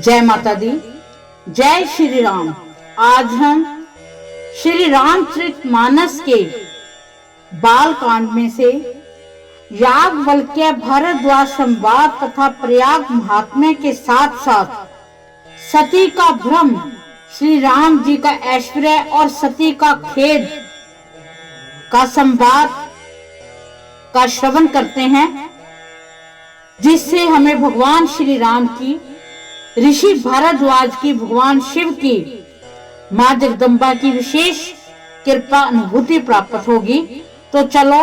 जय माता दी, जय श्री राम। आज हम श्री रामचरितमानस के बाल कांड में से याज्ञवल्क्य भारद्वाज संवाद तथा प्रयाग महात्म्य के साथ साथ सती का भ्रम, श्री राम जी का ऐश्वर्य और सती का खेद का संवाद का श्रवण करते हैं, जिससे हमें भगवान श्री राम की, ऋषि भारद्वाज की, भगवान शिव की, माँ जगदम्बा की विशेष कृपा अनुभूति प्राप्त होगी। तो चलो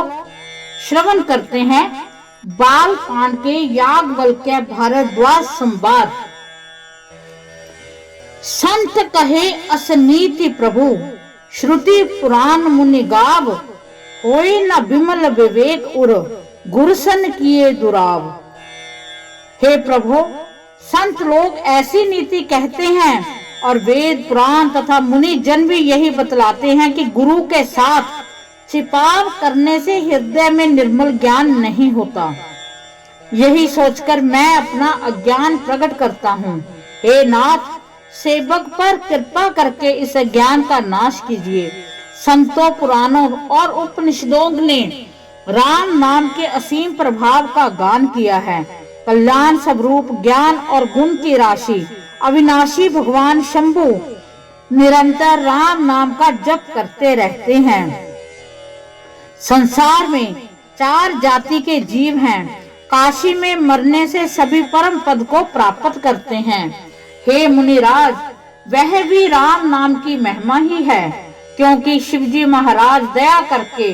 श्रवण करते हैं बाल कांड के याज्ञवल्क्य भारद्वाज संवाद। संत कहे असनीति प्रभु, श्रुति पुराण मुनि गाव, होय न विमल विवेक उर, गुरसन किए दुराव। हे प्रभु, संत लोग ऐसी नीति कहते हैं और वेद पुराण तथा मुनि जन भी यही बतलाते हैं कि गुरु के साथ छिपाव करने से हृदय में निर्मल ज्ञान नहीं होता। यही सोचकर मैं अपना अज्ञान प्रकट करता हूँ। हे नाथ, सेवक पर कृपा करके इस अज्ञान का नाश कीजिए। संतों, पुराणों और उपनिषदों ने राम नाम के असीम प्रभाव का गान किया है। कल्याण स्वरूप ज्ञान और गुण की राशि अविनाशी भगवान शंभु निरंतर राम नाम का जप करते रहते हैं। संसार में 4 जाति के जीव हैं। काशी में मरने से सभी परम पद को प्राप्त करते हैं। हे मुनिराज, वह भी राम नाम की महिमा ही है, क्योंकि शिवजी महाराज दया करके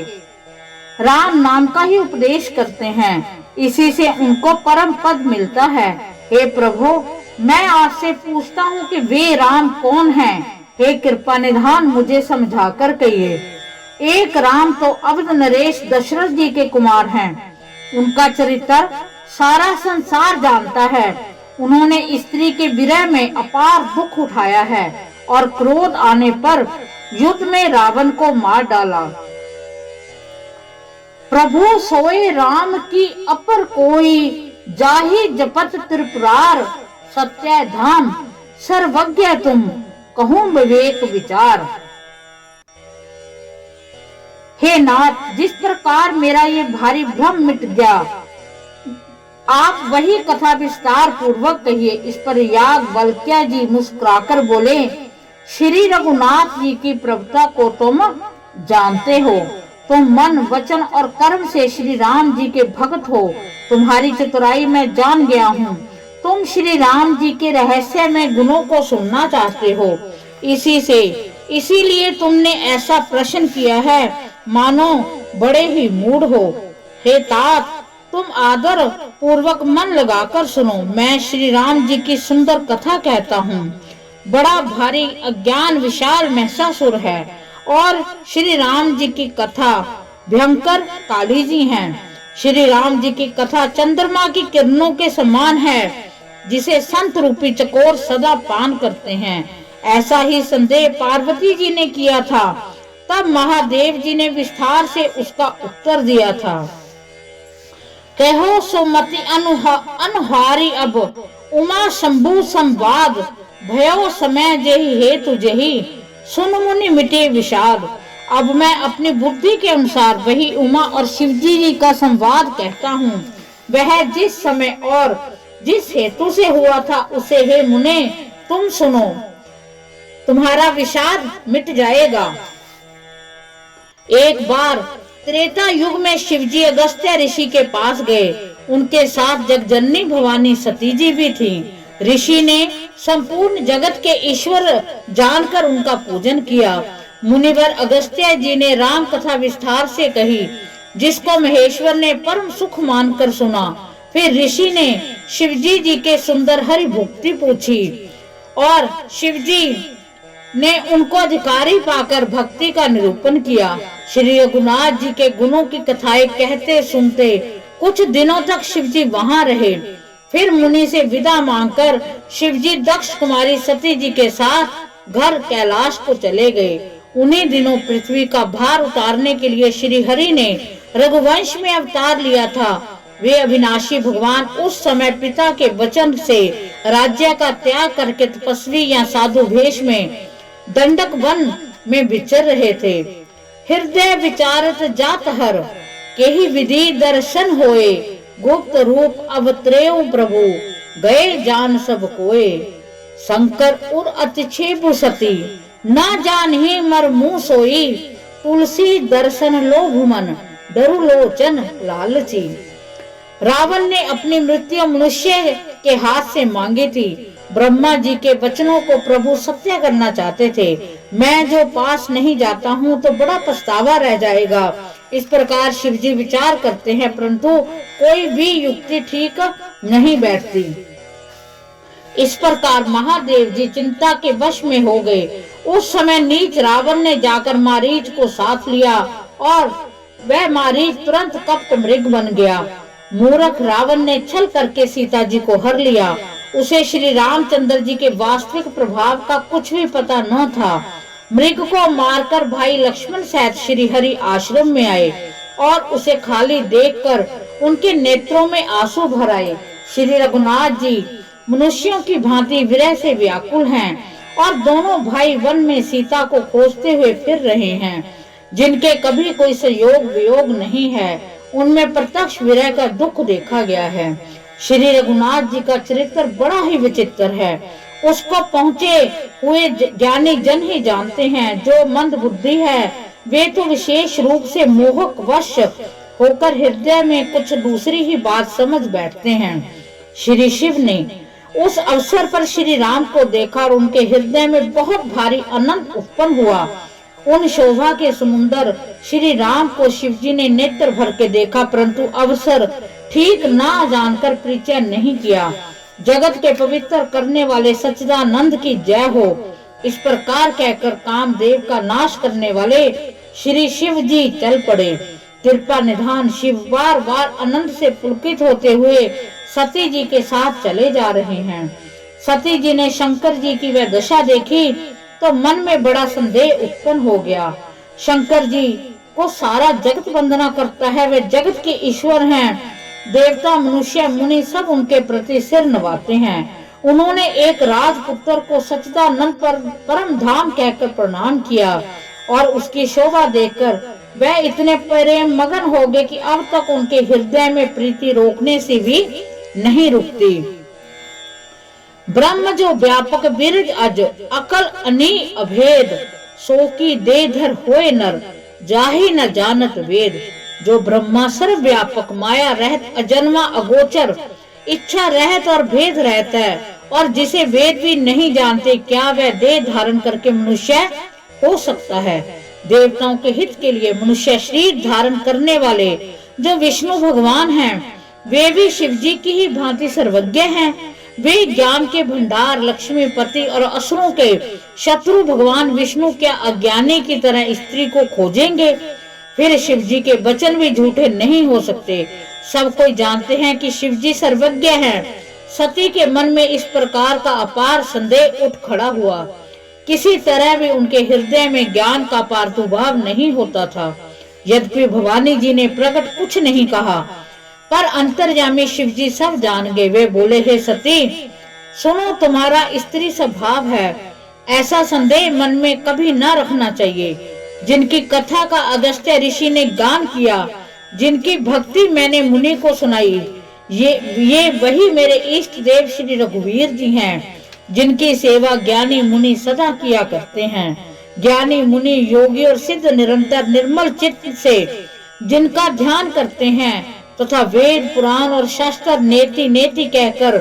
राम नाम का ही उपदेश करते हैं। इसी से उनको परम पद मिलता है। हे प्रभु, मैं आपसे पूछता हूँ कि वे राम कौन हैं? हे कृपा निधान, मुझे समझाकर कहिए। एक राम तो अवध नरेश दशरथ जी के कुमार हैं। उनका चरित्र सारा संसार जानता है। उन्होंने स्त्री के विरह में अपार दुख उठाया है और क्रोध आने पर युद्ध में रावण को मार डाला। प्रभु सोए राम की अपर कोई, जाहि जपत त्रिपुरार, सत्य धाम सर्वज्ञ तुम, कहूं विवेक विचार। हे नाथ, जिस प्रकार मेरा ये भारी भ्रम मिट गया, आप वही कथा विस्तार पूर्वक कहिए। इस पर याज्ञवल्क्य जी मुस्कुराकर बोले, श्री रघुनाथ जी की प्रभुता को तुम जानते हो। तुम मन, वचन और कर्म से श्री राम जी के भक्त हो। तुम्हारी चतुराई मैं जान गया हूँ। तुम श्री राम जी के रहस्य में गुणों को सुनना चाहते हो। इसीलिए तुमने ऐसा प्रश्न किया है, मानो बड़े ही मूढ़ हो। हे तात, तुम आदर पूर्वक मन लगाकर सुनो। मैं श्री राम जी की सुंदर कथा कहता हूँ। बड़ा भारी अज्ञान विशाल महिषासुर है और श्री राम जी की कथा भयंकर काली जी हैं। श्री राम जी की कथा चंद्रमा की किरणों के समान है, जिसे संत रूपी चकोर सदा पान करते हैं। ऐसा ही संदेह पार्वती जी ने किया था। तब महादेव जी ने विस्तार से उसका उत्तर दिया था। कहो सुमति अनुहारी अब, उमा शंभु संवाद, भयो समय जेहि हेतु जेहि, सुन मुनि मिटे विषाद। अब मैं अपनी बुद्धि के अनुसार वही उमा और शिवजी जी का संवाद कहता हूँ। वह जिस समय और जिस हेतु से हुआ था, उसे हे मुने तुम सुनो, तुम्हारा विषाद मिट जाएगा। एक बार त्रेता युग में शिवजी अगस्त्य ऋषि के पास गए। उनके साथ जगजननी भवानी सती जी भी थी। ऋषि ने संपूर्ण जगत के ईश्वर जानकर उनका पूजन किया। मुनिवर अगस्त्य जी ने राम कथा विस्तार से कही, जिसको महेश्वर ने परम सुख मानकर सुना। फिर ऋषि ने शिवजी जी के सुंदर हरि भक्ति पूछी और शिवजी ने उनको अधिकारी पाकर भक्ति का निरूपण किया। श्री रघुनाथ जी के गुणों की कथाएं कहते सुनते कुछ दिनों तक शिवजी वहां रहे। फिर मुनि से विदा मांगकर शिवजी दक्ष कुमारी सती जी के साथ घर कैलाश को चले गए। उन्हीं दिनों पृथ्वी का भार उतारने के लिए श्री हरि ने रघुवंश में अवतार लिया था। वे अविनाशी भगवान उस समय पिता के वचन से राज्य का त्याग करके तपस्वी या साधु वेश में दंडक वन में विचर रहे थे। हृदय विचारत जात हर के ही विधि दर्शन होए, गुप्त रूप अवतरेऊ प्रभु गए जान सब कोए। शंकर उर अतिछेपु सती ना जान ही मर मुंह सोई, तुलसी दर्शन लोभ मन डरु लोचन लालची। रावण ने अपनी मृत्यु मनुष्य के हाथ से मांगी थी। ब्रह्मा जी के वचनों को प्रभु सत्य करना चाहते थे। मैं जो पास नहीं जाता हूँ तो बड़ा पछतावा रह जाएगा, इस प्रकार शिव जी विचार करते हैं, परंतु कोई भी युक्ति ठीक नहीं बैठती। इस प्रकार महादेव जी चिंता के वश में हो गए। उस समय नीच रावण ने जाकर मारीच को साथ लिया और वह मारीच तुरंत कपट मृग बन गया। मूर्ख रावण ने छल करके सीता जी को हर लिया। उसे श्री रामचंद्र जी के वास्तविक प्रभाव का कुछ भी पता न था। मृग को मारकर भाई लक्ष्मण सहित श्री हरि आश्रम में आए और उसे खाली देखकर उनके नेत्रों में आंसू भर आए। श्री रघुनाथ जी मनुष्यों की भांति विरह से व्याकुल हैं और दोनों भाई वन में सीता को खोजते हुए फिर रहे हैं। जिनके कभी कोई संयोग वियोग नहीं है, उनमें प्रत्यक्ष विरह का दुख देखा गया है। श्री रघुनाथ जी का चरित्र बड़ा ही विचित्र है। उसको पहुँचे हुए ज्ञानी जन ही जानते हैं। जो मंद बुद्धि है वे तो विशेष रूप से मोहक वश होकर हृदय में कुछ दूसरी ही बात समझ बैठते हैं। श्री शिव ने उस अवसर पर श्री राम को देखा और उनके हृदय में बहुत भारी आनंद उत्पन्न हुआ। उन शोभा के समुंदर श्री राम को शिव जी ने नेत्र भर के देखा, परंतु अवसर ठीक ना जानकर परिचय नहीं किया। जगत के पवित्र करने वाले सच्चिदानंद की जय हो, इस प्रकार कहकर कामदेव का नाश करने वाले श्री शिव जी चल पड़े। कृपा निधान शिव बार बार आनंद से पुलकित होते हुए सती जी के साथ चले जा रहे हैं। सती जी ने शंकर जी की वह दशा देखी तो मन में बड़ा संदेह उत्पन्न हो गया। शंकर जी को सारा जगत वंदना करता है, वे जगत के ईश्वर हैं। देवता मनुष्य मुनि सब उनके प्रति सिर नवाते हैं। उन्होंने एक राजपुत्र को सच्चिदानंद पर परम धाम कहकर प्रणाम किया और उसकी शोभा देखकर वह इतने प्रेम मगन हो गए कि अब तक उनके हृदय में प्रीति रोकने से भी नहीं रुकती। ब्रह्म जो व्यापक बिरज अज अकल अनी अभेद, सो की दे धर होए नर जाहि न जानत वेद। जो ब्रह्मा सर्व व्यापक माया रहत अजन्मा अगोचर, इच्छा रहत और भेद रहता है और जिसे वेद भी नहीं जानते, क्या वह देह धारण करके मनुष्य हो सकता है। देवताओं के हित के लिए मनुष्य शरीर धारण करने वाले जो विष्णु भगवान हैं, वे भी शिव जी की ही भांति सर्वज्ञ हैं। वे ज्ञान के भंडार लक्ष्मीपति और असुरों के शत्रु भगवान विष्णु क्या अज्ञानी की तरह स्त्री को खोजेंगे। फिर शिव जी के वचन भी झूठे नहीं हो सकते। सब कोई जानते हैं कि शिव जी सर्वज्ञ हैं। सती के मन में इस प्रकार का अपार संदेह उठ खड़ा हुआ। किसी तरह भी उनके हृदय में ज्ञान का प्रादुर्भाव नहीं होता था। यद्यपि भवानी जी ने प्रकट कुछ नहीं कहा, पर अंतर्यामी शिव जी सब जान गए। वे बोले, हे सती सुनो, तुम्हारा स्त्री स्वभाव है, ऐसा संदेह मन में कभी न रखना चाहिए। जिनकी कथा का अगस्त्य ऋषि ने गान किया, जिनकी भक्ति मैंने मुनि को सुनाई, ये वही मेरे इष्ट देव श्री रघुवीर जी हैं, जिनकी सेवा ज्ञानी मुनि सदा किया करते हैं। ज्ञानी मुनि योगी और सिद्ध निरंतर निर्मल चित्त से जिनका ध्यान करते हैं तथा वेद पुराण और शास्त्र नेति नेति कहकर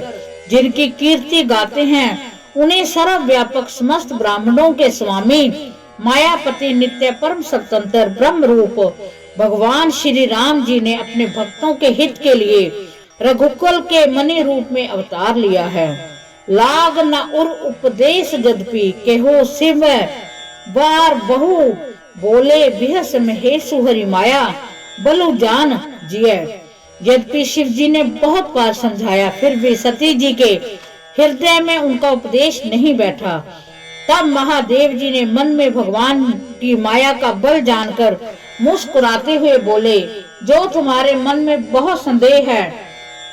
जिनकी कीर्ति गाते हैं, उन्हें सर्वव्यापक समस्त ब्राह्मणों के स्वामी मायापति नित्य परम स्वतंत्र ब्रह्म रूप भगवान श्री राम जी ने अपने भक्तों के हित के लिए रघुकुल के मणि रूप में अवतार लिया है। लाग न उर उपदेश यद्यपि केहो शिव बार बहु, बोले बिहस महेशु हरि माया बलु जान जिय। यद्यपि शिव जी ने बहुत बार समझाया, फिर भी सती जी के हृदय में उनका उपदेश नहीं बैठा। तब महादेव जी ने मन में भगवान की माया का बल जानकर मुस्कुराते हुए बोले, जो तुम्हारे मन में बहुत संदेह है,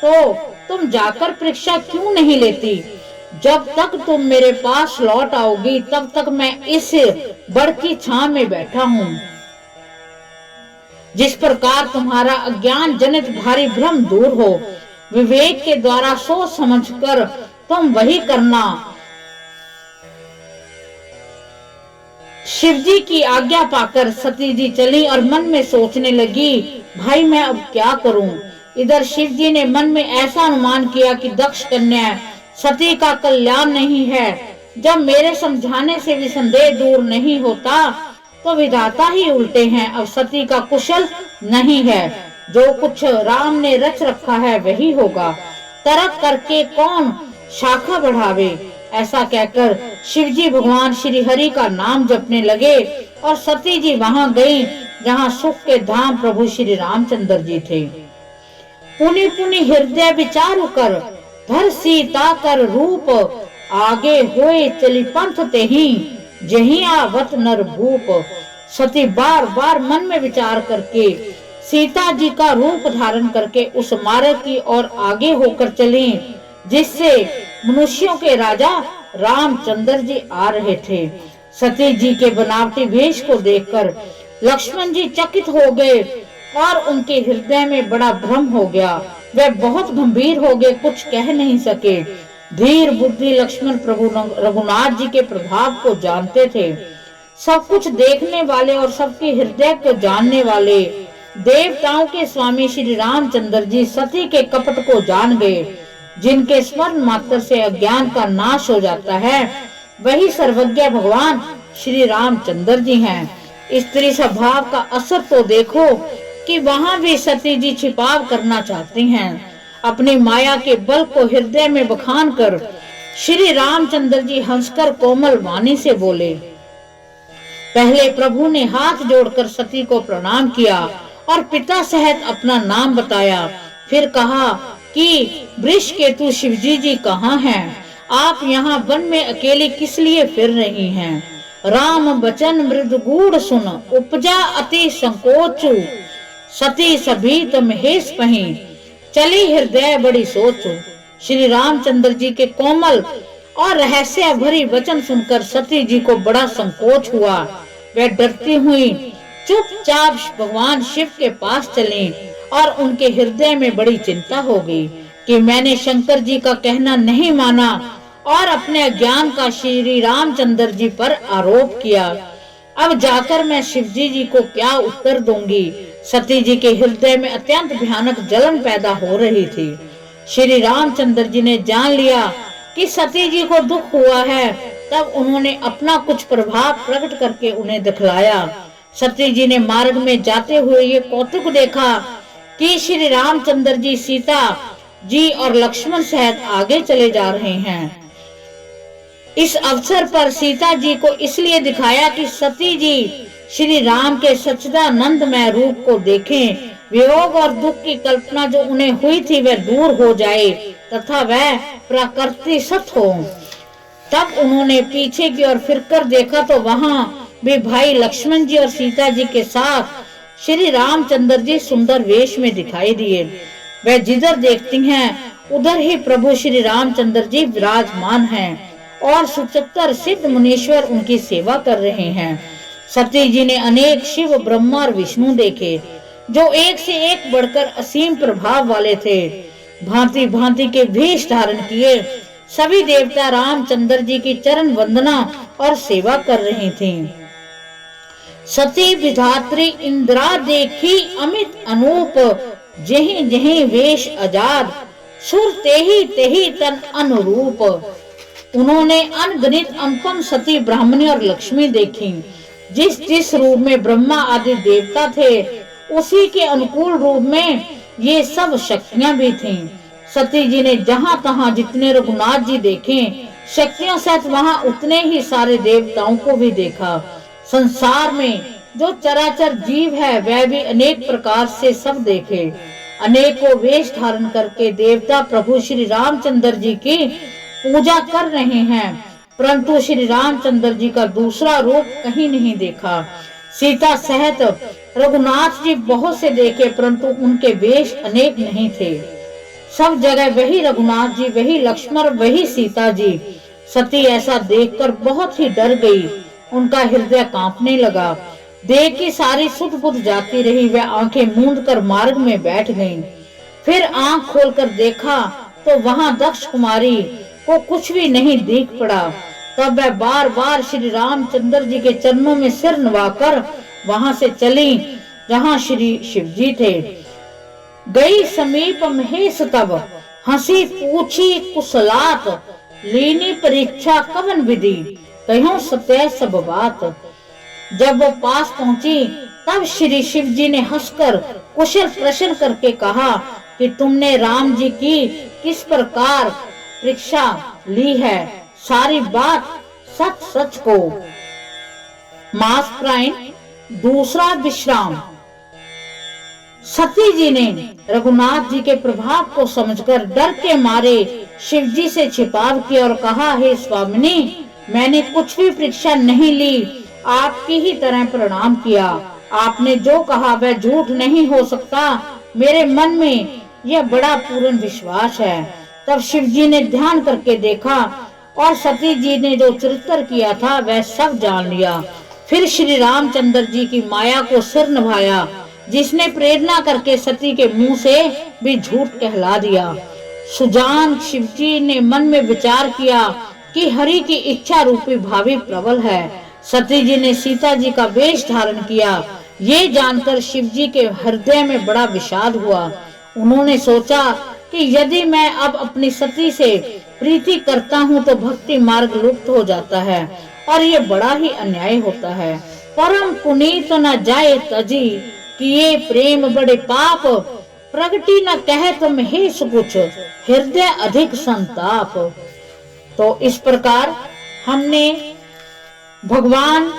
तो तुम जाकर परीक्षा क्यों नहीं लेती? जब तक तुम मेरे पास लौट आओगी तब तक मैं इस बड़ की छां में बैठा हूँ। जिस प्रकार तुम्हारा अज्ञान जनित भारी भ्रम दूर हो, विवेक के द्वारा सोच समझकर तुम वही करना। शिव जी की आज्ञा पाकर सती जी चली और मन में सोचने लगी, भाई मैं अब क्या करूं? इधर शिव जी ने मन में ऐसा अनुमान किया कि दक्ष कन्या सती का कल्याण नहीं है। जब मेरे समझाने से भी संदेह दूर नहीं होता तो विधाता ही उल्टे हैं। अब सती का कुशल नहीं है, जो कुछ राम ने रच रखा है वही होगा। तर्क करके कौन शाखा बढ़ावे। ऐसा कहकर शिवजी भगवान श्री हरि का नाम जपने लगे और सती जी वहां गई जहां सुख के धाम प्रभु श्री रामचंद्र जी थे। पुनि पुनि हृदय विचार कर धर सीता कर रूप, आगे होए चली पंथ ते ही जही आवत नर भूप। सती बार बार मन में विचार करके सीता जी का रूप धारण करके उस मार्ग की ओर आगे होकर चली जिससे मनुष्यों के राजा रामचंद्र जी आ रहे थे। सती जी के बनावटी वेश को देखकर लक्ष्मण जी चकित हो गए और उनके हृदय में बड़ा भ्रम हो गया। वे बहुत गंभीर हो गए, कुछ कह नहीं सके। धीर बुद्धि लक्ष्मण प्रभु रघुनाथ जी के प्रभाव को जानते थे। सब कुछ देखने वाले और सबके हृदय को जानने वाले देवताओं के स्वामी श्री रामचंद्र जी सती के कपट को जान गए। जिनके स्मरण मात्र से अज्ञान का नाश हो जाता है वही सर्वज्ञ भगवान श्री रामचंद्र जी हैं। स्त्री स्वभाव का असर तो देखो कि वहाँ भी सती जी छिपाव करना चाहती हैं। अपनी माया के बल को हृदय में बखान कर श्री रामचंद्र जी हंसकर कोमल वाणी से बोले। पहले प्रभु ने हाथ जोड़कर सती को प्रणाम किया और पिता सहित अपना नाम बताया। फिर कहा कि वृषकेतु शिवजी जी कहाँ हैं? आप यहाँ वन में अकेले किस लिए फिर रही हैं? राम बचन मृदु गूढ़ सुन, उपजा अति संकोच। सती सभी तम हेस पही, चली हृदय बड़ी सोच। श्री रामचंद्र जी के कोमल और रहस्य भरी वचन सुनकर सती जी को बड़ा संकोच हुआ। वे डरती हुई चुपचाप भगवान शिव के पास चली और उनके हृदय में बड़ी चिंता हो गई कि मैंने शंकर जी का कहना नहीं माना और अपने ज्ञान का श्री रामचंद्र जी पर आरोप किया। अब जाकर मैं शिवजी जी को क्या उत्तर दूंगी? सती जी के हृदय में अत्यंत भयानक जलन पैदा हो रही थी। श्री रामचंद्र जी ने जान लिया कि सती जी को दुख हुआ है, तब उन्होंने अपना कुछ प्रभाव प्रकट करके उन्हें दिखलाया। सती जी ने मार्ग में जाते हुए ये कौतुक देखा कि श्री रामचंद्र जी सीता जी और लक्ष्मण सहित आगे चले जा रहे हैं। इस अवसर पर सीता जी को इसलिए दिखाया कि सती जी श्री राम के सच्चिदानंदमय रूप को देखें, वियोग और दुख की कल्पना जो उन्हें हुई थी वह दूर हो जाए तथा वह प्रकृति सत हो। तब उन्होंने पीछे की ओर फिरकर देखा तो वहां भी भाई लक्ष्मण जी और सीता जी के साथ श्री रामचंद्र जी सुंदर वेश में दिखाई दिए। वह जिधर देखती हैं उधर ही प्रभु श्री रामचंद्र जी विराजमान हैं और 77 सिद्ध मुनीश्वर उनकी सेवा कर रहे हैं। सती जी ने अनेक शिव ब्रह्मा और विष्णु देखे जो एक से एक बढ़कर असीम प्रभाव वाले थे। भांति भांति के वेश धारण किए सभी देवता रामचंद्र जी की चरण वंदना और सेवा कर रही थीं। सती विधात्री इंद्रा देखी अमित अनूप, जही जही वेश आजाद, सुर तेही तेही तन अनुरूप। उन्होंने अनगिनत अनुपम सती ब्राह्मणी और लक्ष्मी देखी। जिस जिस रूप में ब्रह्मा आदि देवता थे उसी के अनुकूल रूप में ये सब शक्तियां भी थीं। सती जी ने जहां तहां जितने रघुनाथ जी देखे शक्तियों सहित वहां उतने ही सारे देवताओं को भी देखा। संसार में जो चराचर जीव है वह भी अनेक प्रकार से सब देखे। अनेकों वेश धारण करके देवता प्रभु श्री रामचंद्र जी की पूजा कर रहे हैं, परंतु श्री रामचंद्र जी का दूसरा रूप कहीं नहीं देखा। सीता सहित रघुनाथ जी बहुत से देखे, परंतु उनके वेश अनेक नहीं थे। सब जगह वही रघुनाथ जी, वही लक्ष्मण, वही सीता जी। सती ऐसा देखकर बहुत ही डर गई, उनका हृदय कांपने लगा। देह की सारी सुध बुध जाती रही, वह आंखें मूंद कर मार्ग में बैठ गईं। फिर आंख खोलकर देखा तो वहां दक्ष कुमारी को कुछ भी नहीं दिख पड़ा। तब वह बार बार श्री रामचंद्र जी के चरणों में सिर नवाकर वहां से चली जहां श्री शिव जी थे। गई समीप महेश तब, हंसी पूछी कुशलात, लीनी परीक्षा कवन विधि, कहो सत्य सब बात। जब वो पास पहुंची तब श्री शिव जी ने हंसकर कुशल प्रश्न करके कहा कि तुमने राम जी की किस प्रकार परीक्षा ली है, सारी बात सच सच को। मास प्राइन दूसरा विश्राम। सती जी ने रघुनाथ जी के प्रभाव को समझकर डर के मारे शिव जी से छिपाव किया और कहा, हे स्वामिनी, मैंने कुछ भी परीक्षा नहीं ली, आपकी ही तरह प्रणाम किया। आपने जो कहा वह झूठ नहीं हो सकता, मेरे मन में यह बड़ा पूर्ण विश्वास है। तब शिव जी ने ध्यान करके देखा और सती जी ने जो चरित्र किया था वह सब जान लिया। फिर श्री रामचंद्र जी की माया को सिर निभाया, जिसने प्रेरणा करके सती के मुंह से भी झूठ कहला दिया। सुजान शिव जी ने मन में विचार किया कि हरि की इच्छा रूपी भावी प्रबल है। सती जी ने सीता जी का वेश धारण किया। ये जानकर शिव जी के हृदय में बड़ा विषाद हुआ। उन्होंने सोचा कि यदि मैं अब अपनी सती से प्रीति करता हूँ तो भक्ति मार्ग लुप्त हो जाता है और ये बड़ा ही अन्याय होता है। परम पुनीत न जाए तजी, किए प्रेम बड़े पाप, प्रगति न कहे तुम ही सुकुछ, हृदय अधिक संताप। तो इस प्रकार हमने भगवान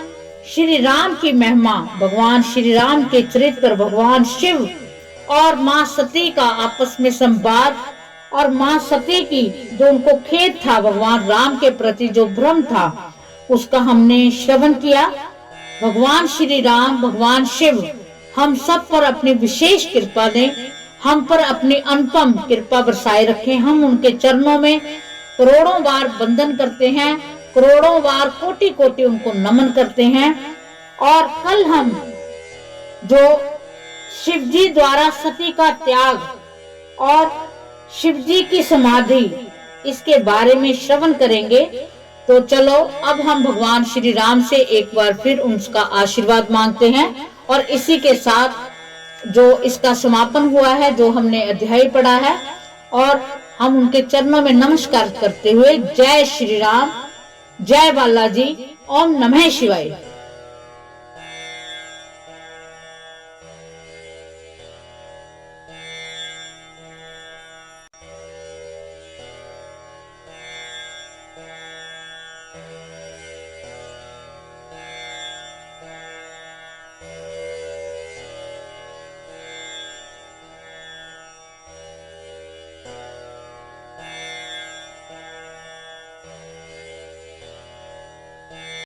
श्री राम की महिमा, भगवान श्री राम के चरित्र, भगवान शिव और माँ सती का आपस में संवाद और माँ सती की जो उनको खेद था भगवान राम के प्रति, जो भ्रम था, उसका हमने श्रवण किया। भगवान श्री राम, भगवान शिव हम सब पर अपनी विशेष कृपा दें, हम पर अपनी अनुपम कृपा बरसाए रखें। हम उनके चरणों में करोड़ों बार वंदन करते हैं, करोड़ों बार कोटि कोटि उनको नमन करते हैं। और कल हम जो शिव जी द्वारा सती का त्याग और शिव जी की समाधि, इसके बारे में श्रवण करेंगे। तो चलो अब हम भगवान श्री राम से एक बार फिर उनका आशीर्वाद मांगते हैं और इसी के साथ जो इसका समापन हुआ है, जो हमने अध्याय पढ़ा है, और हम उनके चरणों में नमस्कार करते हुए जय श्री राम, जय बालाजी, ओम नमः शिवाय।